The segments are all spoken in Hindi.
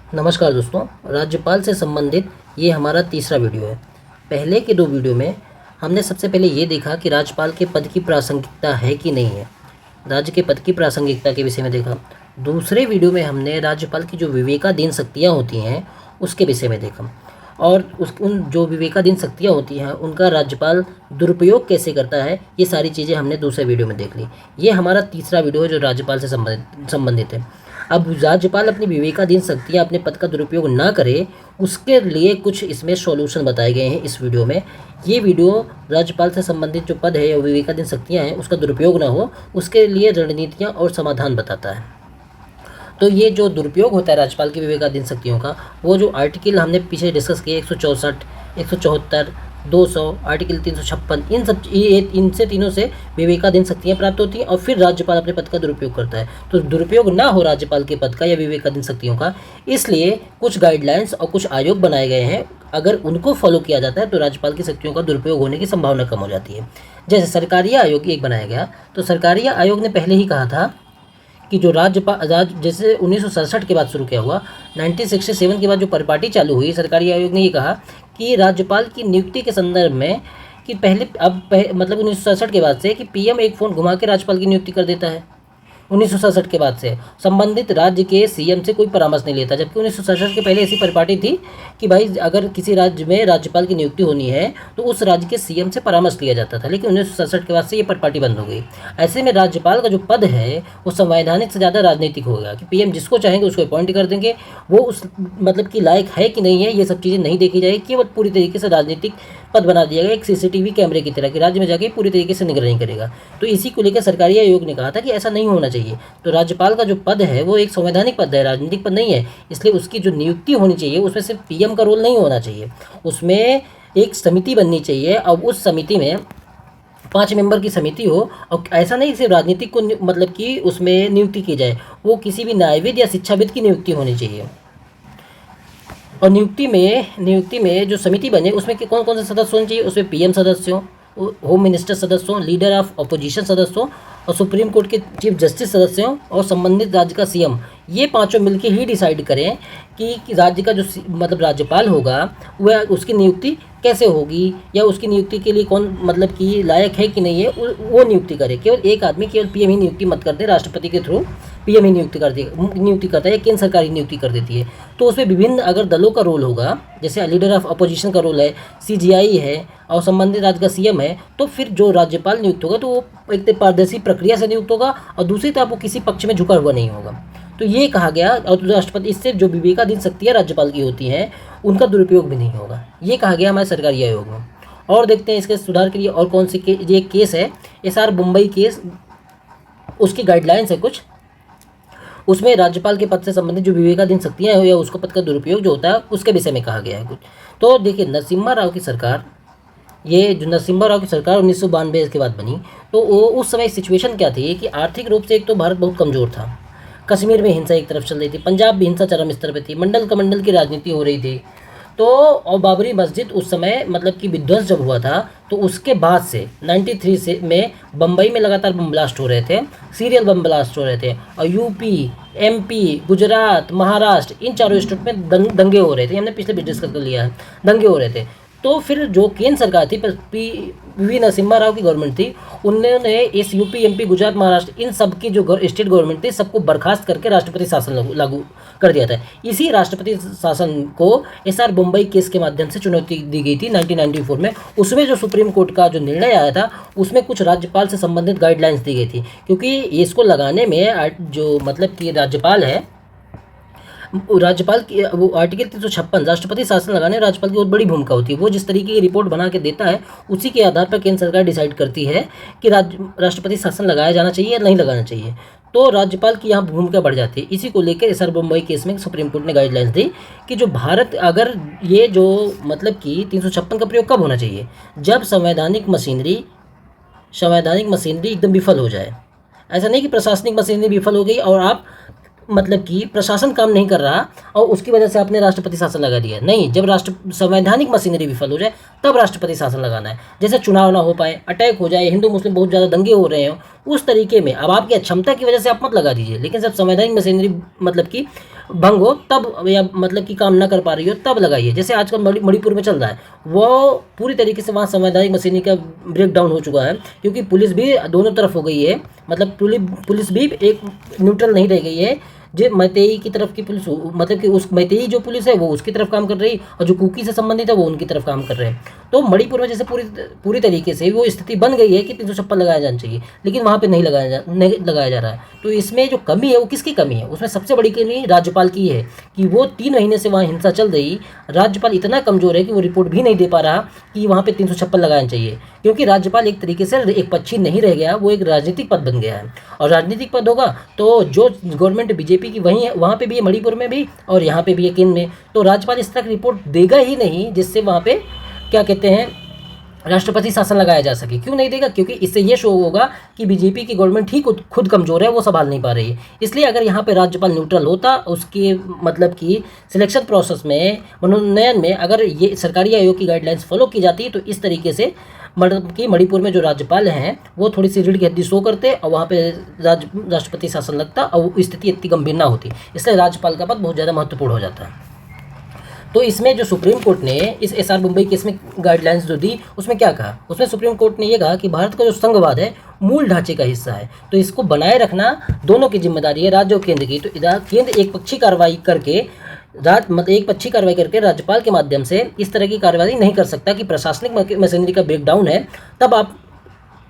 नमस्कार दोस्तों, राज्यपाल से संबंधित ये हमारा तीसरा वीडियो है। पहले के दो वीडियो में हमने सबसे पहले ये देखा कि राज्यपाल के पद की प्रासंगिकता है कि नहीं है। राज्य के पद की प्रासंगिकता के विषय में देखा। दूसरे वीडियो में हमने राज्यपाल की जो विवेकाधीन शक्तियाँ होती हैं उसके विषय में देखा और उन जो विवेकाधीन शक्तियाँ होती हैं उनका राज्यपाल दुरुपयोग कैसे करता है, ये सारी चीज़ें हमने दूसरे वीडियो में देख ली। ये हमारा तीसरा वीडियो है जो राज्यपाल से संबंधित है। अब राज्यपाल अपनी विवेकाधीन शक्तियाँ अपने पद का दुरुपयोग ना करे, उसके लिए कुछ इसमें सॉल्यूशन बताए गए हैं इस वीडियो में। ये वीडियो राज्यपाल से संबंधित जो पद है या विवेकाधीन शक्तियाँ हैं उसका दुरुपयोग ना हो, उसके लिए रणनीतियाँ और समाधान बताता है। तो ये जो दुरुपयोग होता है राज्यपाल की विवेकाधीन शक्तियों का, वो जो आर्टिकल हमने पीछे डिस्कस किए 164, 174, 200, आर्टिकल 356, इनसे तीनों से विवेकाधीन शक्तियाँ प्राप्त होती हैं और फिर राज्यपाल अपने पद का दुरुपयोग करता है। तो दुरुपयोग ना हो राज्यपाल के पद का या विवेकाधीन शक्तियों का, इसलिए कुछ गाइडलाइंस और कुछ आयोग बनाए गए हैं। अगर उनको फॉलो किया जाता है तो राज्यपाल की शक्तियों का दुरुपयोग होने की संभावना कम हो जाती है। जैसे सरकारिया आयोग एक बनाया गया, तो सरकारिया आयोग ने पहले ही कहा था कि जो जैसे 1967 के बाद शुरू किया हुआ, 1967 के बाद जो परिपाटी चालू हुई, सरकारी आयोग ने ये कहा कि राज्यपाल की नियुक्ति के संदर्भ में कि मतलब 1967 के बाद से कि पीएम एक फ़ोन घुमा के राज्यपाल की नियुक्ति कर देता है। 1967 के बाद से संबंधित राज्य के सीएम से कोई परामर्श नहीं लेता, जबकि 1967 के पहले ऐसी परिपाटी थी कि भाई अगर किसी राज्य में राज्यपाल की नियुक्ति होनी है तो उस राज्य के सीएम से परामर्श लिया जाता था, लेकिन 1967 के बाद से ये परिपाटी बंद हो गई। ऐसे में राज्यपाल का जो पद है वो संवैधानिक से ज़्यादा राजनीतिक हो गया कि पीएम जिसको चाहेंगे उसको अपॉइंट कर देंगे, वो उस मतलब कि लायक है कि नहीं है ये सब चीज़ें नहीं देखी जाएगी, केवल पूरी तरीके से राजनीतिक पद बना दिया गया, एक सीसीटीवी कैमरे की तरह कि राज्य में जाके पूरी तरीके से निगरानी करेगा। तो इसी को लेकर सरकारी आयोग ने कहा था कि ऐसा नहीं होना चाहिए। तो राज्यपाल का जो पद है वो एक संवैधानिक पद है, राजनीतिक पद नहीं है, इसलिए उसकी जो नियुक्ति होनी चाहिए उसमें सिर्फ पीएम का रोल नहीं होना चाहिए, उसमें एक समिति बननी चाहिए और उस समिति में 5 मेंबर की समिति हो। और ऐसा नहीं सिर्फ राजनीतिक को मतलब कि उसमें नियुक्ति की जाए, वो किसी भी न्यायविद या शिक्षाविद की नियुक्ति होनी चाहिए। और नियुक्ति में जो समिति बने उसमें कौन कौन से सदस्य होने चाहिए, उसमें पीएम सदस्य हो, होम मिनिस्टर सदस्य हो, लीडर ऑफ अपोजिशन सदस्य हो और सुप्रीम कोर्ट के चीफ जस्टिस सदस्य हो और संबंधित राज्य का सीएम। ये पांचों मिलकर ही डिसाइड करें कि राज्य का जो मतलब राज्यपाल होगा वह उसकी नियुक्ति कैसे होगी या उसकी नियुक्ति के लिए कौन मतलब कि लायक है कि नहीं है, वो नियुक्ति करे। केवल एक आदमी केवल पीएम ही नियुक्ति मत कर दे, राष्ट्रपति के थ्रू पीएम ही नियुक्ति करता है या केंद्र सरकार ही नियुक्ति कर देती है। तो उसमें विभिन्न अगर दलों का रोल होगा, जैसे लीडर ऑफ अपोजिशन का रोल है, सीजीआई है और संबंधित राज्य का सीएम है, तो फिर जो राज्यपाल नियुक्त होगा तो वो एक पारदर्शी प्रक्रिया से नियुक्त होगा और दूसरी तरफ वो किसी पक्ष में झुका हुआ नहीं होगा। तो ये कहा गया और राष्ट्रपति इससे जो विवेकाधीन शक्तियाँ राज्यपाल की होती हैं उनका दुरुपयोग भी नहीं होगा, ये कहा गया हमारे सरकारी आयोग में। और देखते हैं इसके सुधार के लिए और कौन सी ये केस है, एसआर मुंबई केस, उसकी गाइडलाइंस है कुछ, उसमें राज्यपाल के पद से संबंधित जो विवेकाधीन शक्तियाँ हैं या उसको पद का दुरुपयोग जो होता है उसके विषय में कहा गया है कुछ। तो देखिए नरसिम्हा राव की सरकार, ये जो नरसिम्हा राव की सरकार 1992 के बाद बनी, तो वो उस समय सिचुएशन क्या थी कि आर्थिक रूप से एक तो भारत बहुत कमज़ोर था, कश्मीर में हिंसा एक तरफ चल रही थी, पंजाब भी हिंसा चरम स्तर पर थी, मंडल कमंडल की राजनीति हो रही थी। तो और बाबरी मस्जिद उस समय मतलब कि विध्वंस जब हुआ था तो उसके बाद से 93 से में बम्बई में लगातार बम ब्लास्ट हो रहे थे, सीरियल बम ब्लास्ट हो रहे थे और यूपी, एमपी, गुजरात, महाराष्ट्र इन चारों स्टेट में दंगे हो रहे थे। हमने पिछले भी डिस्कस कर लिया है, दंगे हो रहे थे। तो फिर जो केंद्र सरकार थी पी नरसिम्हा राव की गवर्नमेंट थी, उन्होंने इस यूपी, एमपी, गुजरात, महाराष्ट्र इन सब की जो स्टेट गवर्नमेंट थी सबको बर्खास्त करके राष्ट्रपति शासन लागू कर दिया था। इसी राष्ट्रपति शासन को एसआर मुंबई केस के माध्यम से चुनौती दी गई थी 1994 में। उसमें जो सुप्रीम कोर्ट का जो निर्णय आया था उसमें कुछ राज्यपाल से संबंधित गाइडलाइंस दी गई थी, क्योंकि इसको लगाने में जो मतलब कि राज्यपाल की वो आर्टिकल 356 राष्ट्रपति शासन लगाने राज्यपाल की बहुत बड़ी भूमिका होती है। वो जिस तरीके की रिपोर्ट बना के देता है उसी के आधार पर केंद्र सरकार डिसाइड करती है कि राष्ट्रपति शासन लगाया जाना चाहिए या नहीं लगाना चाहिए। तो राज्यपाल की यहाँ भूमिका बढ़ जाती है। इसी को लेकर एसआर मुंबई केस में सुप्रीम कोर्ट ने गाइडलाइंस दी कि जो भारत अगर ये जो मतलब कि 356 का प्रयोग कब होना चाहिए, जब संवैधानिक मशीनरी एकदम विफल हो जाए। ऐसा नहीं कि प्रशासनिक मशीनरी विफल हो गई और आप मतलब कि प्रशासन काम नहीं कर रहा और उसकी वजह से आपने राष्ट्रपति शासन लगा दिया, नहीं, जब संवैधानिक मशीनरी विफल हो जाए तब राष्ट्रपति शासन लगाना है। जैसे चुनाव ना हो पाए, अटैक हो जाए, हिंदू मुस्लिम बहुत ज़्यादा दंगे हो रहे हो, उस तरीके में अब आपकी अक्षमता की वजह से आप मत लगा दीजिए, लेकिन जब संवैधानिक मशीनरी मतलब कि भंग हो तब, या मतलब कि काम ना कर पा रही हो तब लगाइए। जैसे आजकल मणिपुर में चल रहा है, वो पूरी तरीके से वहाँ संवैधानिक मशीनरी का ब्रेक डाउन हो चुका है, क्योंकि पुलिस भी दोनों तरफ हो गई है, मतलब पुलिस भी एक न्यूट्रल नहीं रह गई है। जो मैतेई की तरफ की पुलिस, मतलब कि उस मैतेई जो पुलिस है वो उसकी तरफ काम कर रही, और जो कुकी से संबंधित है वो उनकी तरफ काम कर रहे हैं। तो मणिपुर में जैसे पूरी तरीके से वो स्थिति बन गई है कि 356 लगाया जाना चाहिए, लेकिन वहाँ पे नहीं लगाया जा रहा है। तो इसमें जो कमी है वो किसकी कमी है? उसमें सबसे बड़ी कमी राज्यपाल की है कि वो 3 महीने से वहाँ हिंसा चल रही, राज्यपाल इतना कमज़ोर है कि वो रिपोर्ट भी नहीं दे पा रहा कि वहाँ पे 356 लगाना चाहिए, क्योंकि राज्यपाल एक तरीके से एक पक्षी नहीं रह गया, वो एक राजनीतिक पद बन गया है। और राजनीतिक पद होगा तो जो गवर्नमेंट बीजेपी की वहीं है, वहाँ पे भी है, मणिपुर में भी और यहाँ पे भी है, केंद्र में। तो राज्यपाल इस तरह की रिपोर्ट देगा ही नहीं जिससे वहाँ पे क्या कहते हैं राष्ट्रपति शासन लगाया जा सके। क्यों नहीं देगा? क्योंकि इससे ये शो होगा कि बीजेपी की गवर्नमेंट ही खुद कमज़ोर है, वो संभाल नहीं पा रही है। इसलिए अगर यहाँ पे राज्यपाल न्यूट्रल होता, उसके मतलब कि सिलेक्शन प्रोसेस में, मनोनयन में अगर ये सरकारी आयोग की गाइडलाइंस फॉलो की जाती तो इस तरीके से मतलब कि मणिपुर में जो राज्यपाल हैं वो थोड़ी सी रीढ़ की हड्डी शो करते और वहाँ पे राष्ट्रपति शासन लगता और स्थिति इतनी गंभीर ना होती। इसलिए राज्यपाल का पद बहुत ज़्यादा महत्वपूर्ण हो जाता है। तो इसमें जो सुप्रीम कोर्ट ने इस एसआर मुंबई केस में गाइडलाइंस जो दी, उसमें क्या कहा? उसमें सुप्रीम कोर्ट ने ये कहा कि भारत का जो संघवाद है मूल ढांचे का हिस्सा है, तो इसको बनाए रखना दोनों की जिम्मेदारी है, राज्य और केंद्र की। तो केंद्र एक पक्षी कार्रवाई करके राज्यपाल के माध्यम से इस तरह की कार्रवाई नहीं कर सकता कि प्रशासनिक मशीनरी का ब्रेकडाउन है तब आप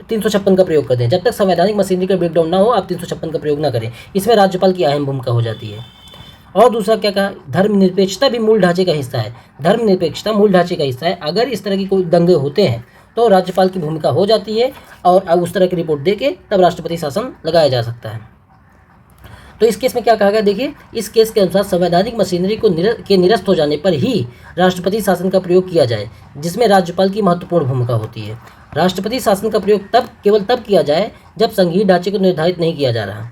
356 का प्रयोग कर दें। जब तक संवैधानिक मशीनरी का ब्रेकडाउन ना हो आप 356 का प्रयोग ना करें। इसमें राज्यपाल की अहम भूमिका हो जाती है। और दूसरा क्या कहा? धर्मनिरपेक्षता भी मूल ढांचे का हिस्सा है। धर्मनिरपेक्षता मूल ढांचे का हिस्सा है। अगर इस तरह की कोई दंगे होते हैं तो राज्यपाल की भूमिका हो जाती है और उस तरह की रिपोर्ट देके तब राष्ट्रपति शासन लगाया जा सकता है। तो इस केस में क्या कहा गया? देखिए, इस केस के अनुसार संवैधानिक मशीनरी के निरस्त हो जाने पर ही राष्ट्रपति शासन का प्रयोग किया जाए, जिसमें राज्यपाल की महत्वपूर्ण भूमिका होती है। राष्ट्रपति शासन का प्रयोग केवल तब किया जाए जब संघीय ढांचे को निर्धारित नहीं किया जा रहा,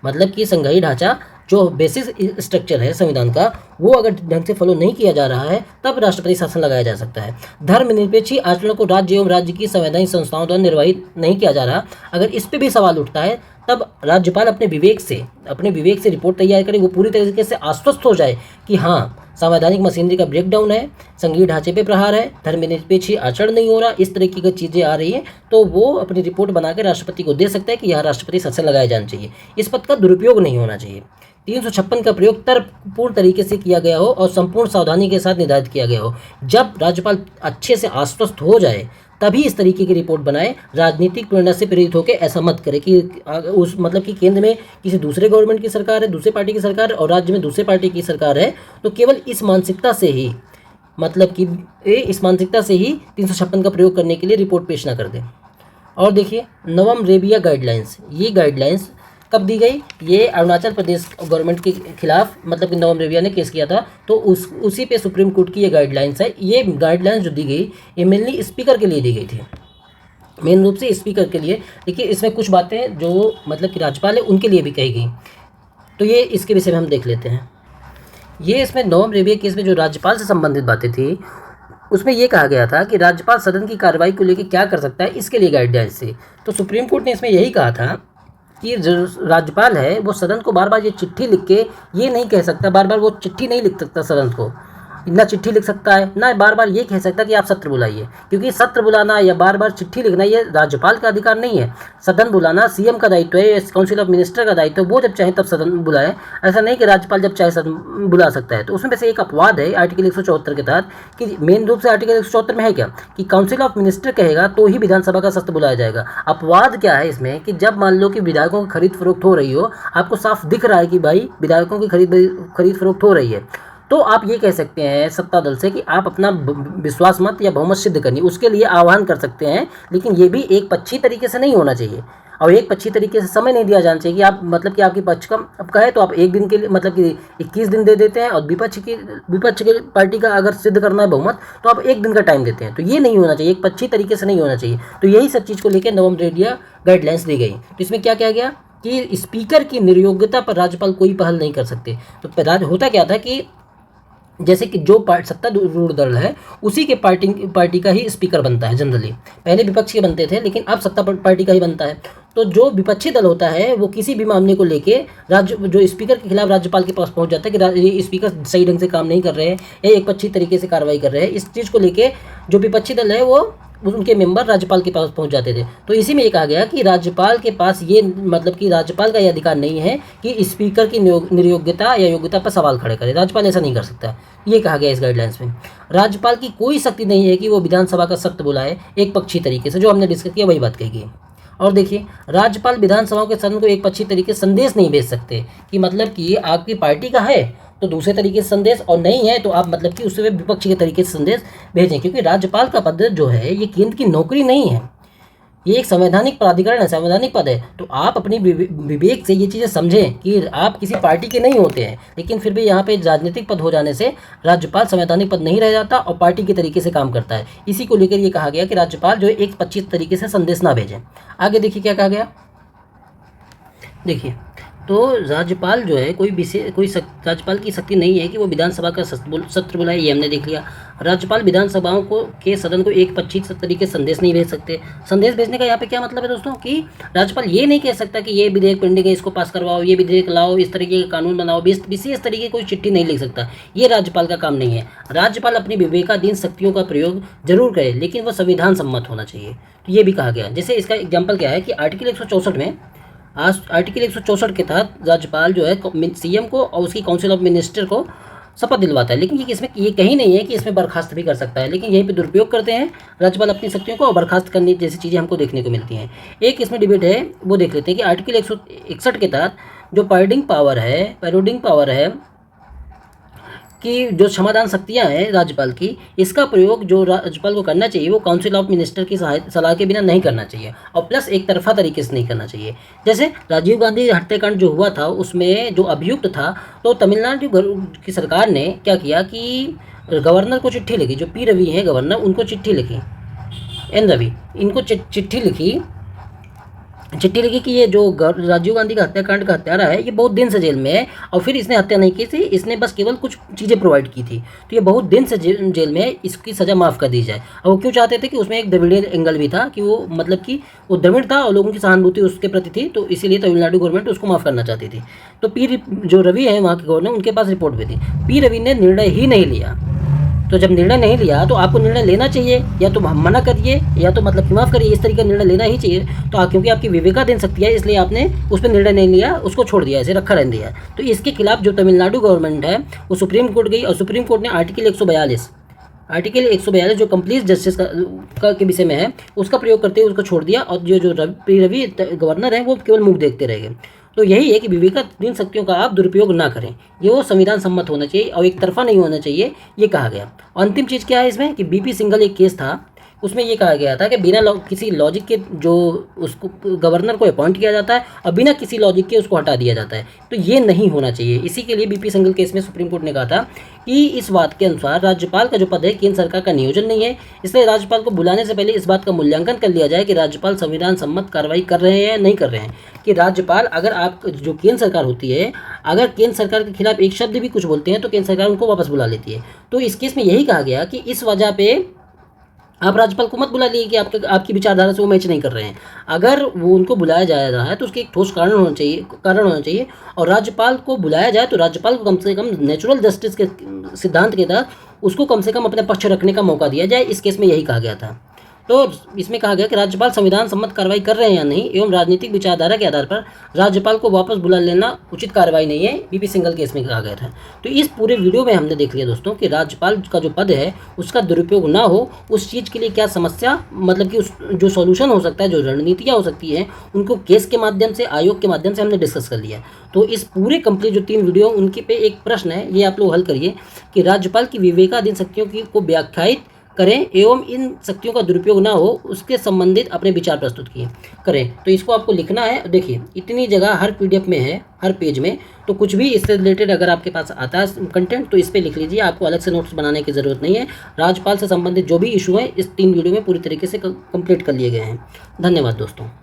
मतलब कि संघीय ढांचा जो बेसिस स्ट्रक्चर है संविधान का वो अगर ढंग से फॉलो नहीं किया जा रहा है तब राष्ट्रपति शासन लगाया जा सकता है। धर्मनिरपेक्ष आचरण को राज्य एवं राज्य की संवैधानिक संस्थाओं द्वारा निर्वाहित नहीं किया जा रहा, अगर इस पे भी सवाल उठता है तब राज्यपाल अपने विवेक से रिपोर्ट तैयार करे, वो पूरी तरीके से आश्वस्त हो जाए कि हाँ संवैधानिक मशीनरी का ब्रेकडाउन है, संघीय ढांचे पे प्रहार है, धर्मनिरपेक्ष आचरण नहीं हो रहा, इस तरह की चीज़ें आ रही हैं, तो वो अपनी रिपोर्ट बनाकर राष्ट्रपति को दे सकता है कि यह राष्ट्रपति शासन लगाया जाना चाहिए। इस पद का दुरुपयोग नहीं होना चाहिए। 356 का प्रयोग तर्कपूर्ण तरीके से किया गया हो और संपूर्ण सावधानी के साथ निर्धारित किया गया हो। जब राज्यपाल अच्छे से आश्वस्त हो जाए तभी इस तरीके की रिपोर्ट बनाए। राजनीतिक प्रेरणा से प्रेरित होकर ऐसा मत करे कि उस मतलब कि केंद्र में किसी दूसरे गवर्नमेंट की सरकार है, दूसरे पार्टी की सरकार है और राज्य में दूसरे पार्टी की सरकार है, तो केवल इस मानसिकता से ही 356 का प्रयोग करने के लिए रिपोर्ट पेश ना कर दें। और देखिए, नवम रेबिया गाइडलाइंस, ये गाइडलाइंस कब दी गई? ये अरुणाचल प्रदेश गवर्नमेंट के खिलाफ मतलब कि नवम रेबिया ने केस किया था, तो उसी पे सुप्रीम कोर्ट की ये गाइडलाइंस है। ये गाइडलाइंस जो दी गई ये मेनली स्पीकर के लिए दी गई थी, मेन रूप से स्पीकर के लिए। देखिए, इसमें कुछ बातें जो मतलब कि राज्यपाल है उनके लिए भी कही गई, तो ये इसके विषय में हम देख लेते हैं। ये इसमें नवम रेबिया केस में जो राज्यपाल से संबंधित बातें थी उसमें ये कहा गया था कि राज्यपाल सदन की कार्रवाई को लेकर क्या कर सकता है, इसके लिए गाइडलाइंस थी। तो सुप्रीम कोर्ट ने इसमें यही कहा था कि जो राज्यपाल है वो सदन को बार बार ये चिट्ठी लिख के ये नहीं कह सकता, बार बार वो चिट्ठी नहीं लिख सकता सदन को, ना चिट्ठी लिख सकता है ना बार बार ये कह सकता कि आप सत्र बुलाइए, क्योंकि सत्र बुलाना या बार बार चिट्ठी लिखना ये राज्यपाल का अधिकार नहीं है। सदन बुलाना सीएम का दायित्व है, काउंसिल ऑफ मिनिस्टर का दायित्व है, वो जब चाहे तब सदन बुलाए, ऐसा नहीं कि राज्यपाल जब चाहे सदन बुला सकता है। तो उसमें वैसे एक अपवाद है आर्टिकल 174 के तहत कि मेन रूप से आर्टिकल 174 में है क्या कि काउंसिल ऑफ मिनिस्टर कहेगा तो ही विधानसभा का सत्र बुलाया जाएगा। अपवाद क्या है इसमें कि जब मान लो कि विधायकों की खरीद फरोख्त हो रही हो, आपको साफ दिख रहा है कि भाई विधायकों की खरीद फरोख्त हो रही है, तो आप ये कह सकते हैं सत्ता दल से कि आप अपना विश्वास मत या बहुमत सिद्ध करनी, उसके लिए आह्वान कर सकते हैं। लेकिन ये भी एक पक्षी तरीके से नहीं होना चाहिए और एक पक्षी तरीके से समय नहीं दिया जाना चाहिए कि आप मतलब कि आपकी पक्ष का अब कहे तो आप एक दिन के लिए मतलब कि 21 दिन दे देते हैं और विपक्ष की पार्टी का अगर सिद्ध करना है बहुमत तो आप एक दिन का टाइम देते हैं। तो ये नहीं होना चाहिए, एक पक्षी तरीके से नहीं होना चाहिए। तो यही सब चीज़ को लेकर नवम रेबिया गाइडलाइंस दी गई। तो इसमें क्या किया गया कि स्पीकर की निर्योग्यता पर राज्यपाल कोई पहल नहीं कर सकते। तो होता क्या था कि जैसे कि जो सत्तारूढ़ दल है उसी के पार्टी का ही स्पीकर बनता है जनरली। पहले विपक्ष के बनते थे लेकिन अब सत्ता पार्टी का ही बनता है। तो जो विपक्षी दल होता है वो किसी भी मामले को लेके जो स्पीकर के खिलाफ राज्यपाल के पास पहुंच जाता है कि ये स्पीकर सही ढंग से काम नहीं कर रहे हैं या एक पक्षी तरीके से कार्रवाई कर रहे हैं, इस चीज़ को लेके जो विपक्षी दल है वो उनके मेंबर राज्यपाल के पास पहुंच जाते थे। तो इसी में ये कहा गया कि राज्यपाल के पास ये मतलब कि राज्यपाल का ये अधिकार नहीं है कि स्पीकर की निर्योग्यता या योग्यता पर सवाल खड़े करे। राज्यपाल ऐसा नहीं कर सकता, ये कहा गया इस गाइडलाइंस में। राज्यपाल की कोई शक्ति नहीं है कि वो विधानसभा का सत्र बुलाए एक पक्षी तरीके से, जो हमने डिस्कस किया वही बात कही गई। और देखिए, राज्यपाल विधानसभाओं के सदन को एक पक्षी तरीके से संदेश नहीं भेज सकते कि मतलब कि आपकी पार्टी का है तो दूसरे तरीके से संदेश, और नहीं है तो आप मतलब कि उससे विपक्ष के तरीके से संदेश भेजें, क्योंकि राज्यपाल का पद जो है ये केंद्र की नौकरी नहीं है, ये एक संवैधानिक प्राधिकरण है, संवैधानिक पद है। तो आप अपनी विवेक से ये चीज़ें समझें कि आप किसी पार्टी के नहीं होते हैं, लेकिन फिर भी यहाँ पे राजनीतिक पद हो जाने से राज्यपाल संवैधानिक पद नहीं रह जाता और पार्टी के तरीके से काम करता है। इसी को लेकर ये कहा गया कि राज्यपाल जो है एक पक्षी तरीके से संदेश ना भेजें। आगे देखिए क्या कहा गया। देखिए, तो राज्यपाल जो है राज्यपाल की शक्ति नहीं है कि वो विधानसभा का सत्र बुलाए, ये हमने देख लिया। राज्यपाल विधानसभाओं के सदन को एक पक्षी तरीके से संदेश नहीं भेज सकते। संदेश भेजने का यहाँ पे क्या मतलब है दोस्तों कि राज्यपाल ये नहीं कह सकता कि ये विधेयक पेंडिंग है, इसको पास करवाओ, ये विधेयक लाओ, इस तरीके का कानून बनाओ, विशेष तरीके की कोई चिट्ठी नहीं लिख सकता। ये राज्यपाल का काम नहीं है। राज्यपाल अपनी विवेकाधीन शक्तियों का प्रयोग जरूर करे, लेकिन वह संविधान सम्मत होना चाहिए। तो ये भी कहा गया। जैसे इसका एग्जाम्पल क्या है कि आर्टिकल 164 में आर्टिकल 164 के तहत राज्यपाल जो है सीएम को और उसकी काउंसिल ऑफ मिनिस्टर को शपथ दिलवाता है, लेकिन ये कहीं नहीं है कि इसमें बर्खास्त भी कर सकता है, लेकिन यहीं पे दुरुपयोग करते हैं राज्यपाल अपनी शक्तियों को, और बर्खास्त करने जैसी चीज़ें हमको देखने को मिलती हैं। एक इसमें डिबेट है, वो देख लेते हैं कि आर्टिकल 161 के तहत जो पैरोडिंग पावर है कि जो क्षमादान शक्तियाँ हैं राज्यपाल की, इसका प्रयोग जो राज्यपाल को करना चाहिए वो काउंसिल ऑफ मिनिस्टर की सलाह के बिना नहीं करना चाहिए, और प्लस एक तरफा तरीके से नहीं करना चाहिए। जैसे राजीव गांधी हत्याकांड जो हुआ था उसमें जो अभियुक्त था, तो तमिलनाडु की सरकार ने क्या किया कि गवर्नर को चिट्ठी लिखी, जो पी रवि हैं गवर्नर, उनको चिट्ठी लिखी, एन रवि, इनको चिट्ठी लिखी कि ये जो राजीव गांधी का हत्याकांड का हत्यारा है ये बहुत दिन से जेल में है, और फिर इसने हत्या नहीं की थी, इसने बस केवल कुछ चीज़ें प्रोवाइड की थी, तो ये बहुत दिन से जेल में है, इसकी सज़ा माफ़ कर दी जाए। और वो क्यों चाहते थे कि उसमें एक द्रविड़ियन एंगल भी था, कि वो मतलब कि वो द्रविड़ था और लोगों की सहानुभूति उसके प्रति थी, तो इसीलिए तमिलनाडु गवर्नमेंट उसको माफ़ करना चाहती थी। तो जो रवि है वहाँ के गवर्नर, उनके पास रिपोर्ट भी थी। पी रवि ने निर्णय ही नहीं लिया। तो जब निर्णय नहीं लिया तो आपको निर्णय लेना चाहिए, या तो मना करिए या तो मतलब कि माफ़ करिए, इस तरीके का निर्णय लेना ही चाहिए। तो क्योंकि आपकी विवेकाधीन शक्ति है इसलिए आपने उस पर निर्णय नहीं लिया, उसको छोड़ दिया, ऐसे रखा रहने दिया। तो इसके खिलाफ जो तमिलनाडु गवर्नमेंट है वो सुप्रीम कोर्ट गई, और सुप्रीम कोर्ट ने आर्टिकल 142 जो कंप्लीट जस्टिस के विषय में है उसका प्रयोग करते हुए उसको छोड़ दिया, और जो रवि गवर्नर है वो केवल मुख देखते रह गए। तो यही है कि विवेकाधीन शक्तियों का आप दुरुपयोग ना करें, ये वो संविधान सम्मत होना चाहिए और एक तरफा नहीं होना चाहिए, ये कहा गया। अंतिम चीज़ क्या है इसमें कि बीपी सिंघल एक केस था, उसमें ये कहा गया था कि बिना किसी लॉजिक के जो उसको गवर्नर को अपॉइंट किया जाता है और बिना किसी लॉजिक के उसको हटा दिया जाता है, तो ये नहीं होना चाहिए। इसी के लिए बीपी सिंघल केस में सुप्रीम कोर्ट ने कहा था कि इस बात के अनुसार राज्यपाल का जो पद है केंद्र सरकार का नियोजन नहीं है, इसलिए राज्यपाल को बुलाने से पहले इस बात का मूल्यांकन कर लिया जाए कि राज्यपाल संविधान सम्मत कार्रवाई कर रहे हैं या नहीं कर रहे हैं। कि राज्यपाल अगर आप जो केंद्र सरकार होती है, अगर केंद्र सरकार के खिलाफ एक शब्द भी कुछ बोलते हैं तो केंद्र सरकार उनको वापस बुला लेती है। तो इस केस में यही कहा गया कि इस वजह पे आप राज्यपाल को मत बुला लिए कि आपकी विचारधारा से वो मैच नहीं कर रहे हैं। अगर वो उनको बुलाया जा रहा है तो उसके एक ठोस कारण होना चाहिए, और राज्यपाल को बुलाया जाए तो राज्यपाल को कम से कम नेचुरल जस्टिस के सिद्धांत के तहत उसको कम से कम अपने पक्ष रखने का मौका दिया जाए। इस केस में यही कहा गया था। तो इसमें कहा गया कि राज्यपाल संविधान सम्मत कार्रवाई कर रहे हैं या नहीं एवं राजनीतिक विचारधारा के आधार पर राज्यपाल को वापस बुला लेना उचित कार्रवाई नहीं है, बीपी सिंघल केस में कहा गया था। तो इस पूरे वीडियो में हमने देख लिया दोस्तों कि राज्यपाल का जो पद है उसका दुरुपयोग ना हो, उस चीज़ के लिए क्या समस्या मतलब कि उस जो सॉल्यूशन हो सकता है, जो रणनीतियाँ हो सकती हैं, उनको केस के माध्यम से, आयोग के माध्यम से हमने डिस्कस कर लिया। तो इस पूरे कंप्लीट जो 3 वीडियो उनके पे एक प्रश्न है, ये आप लोग हल करिए कि राज्यपाल की विवेकाधीन शक्तियों को व्याख्यायित करें एवं इन शक्तियों का दुरुपयोग ना हो उसके संबंधित अपने विचार प्रस्तुत करें। तो इसको आपको लिखना है। देखिए इतनी जगह हर पीडीएफ में है, हर पेज में, तो कुछ भी इससे रिलेटेड अगर आपके पास आता है कंटेंट तो इस पर लिख लीजिए, आपको अलग से नोट्स बनाने की ज़रूरत नहीं है। राज्यपाल से संबंधित जो भी इशू है इस 3 वीडियो में पूरी तरीके से कंप्लीट कर लिए गए हैं। धन्यवाद दोस्तों।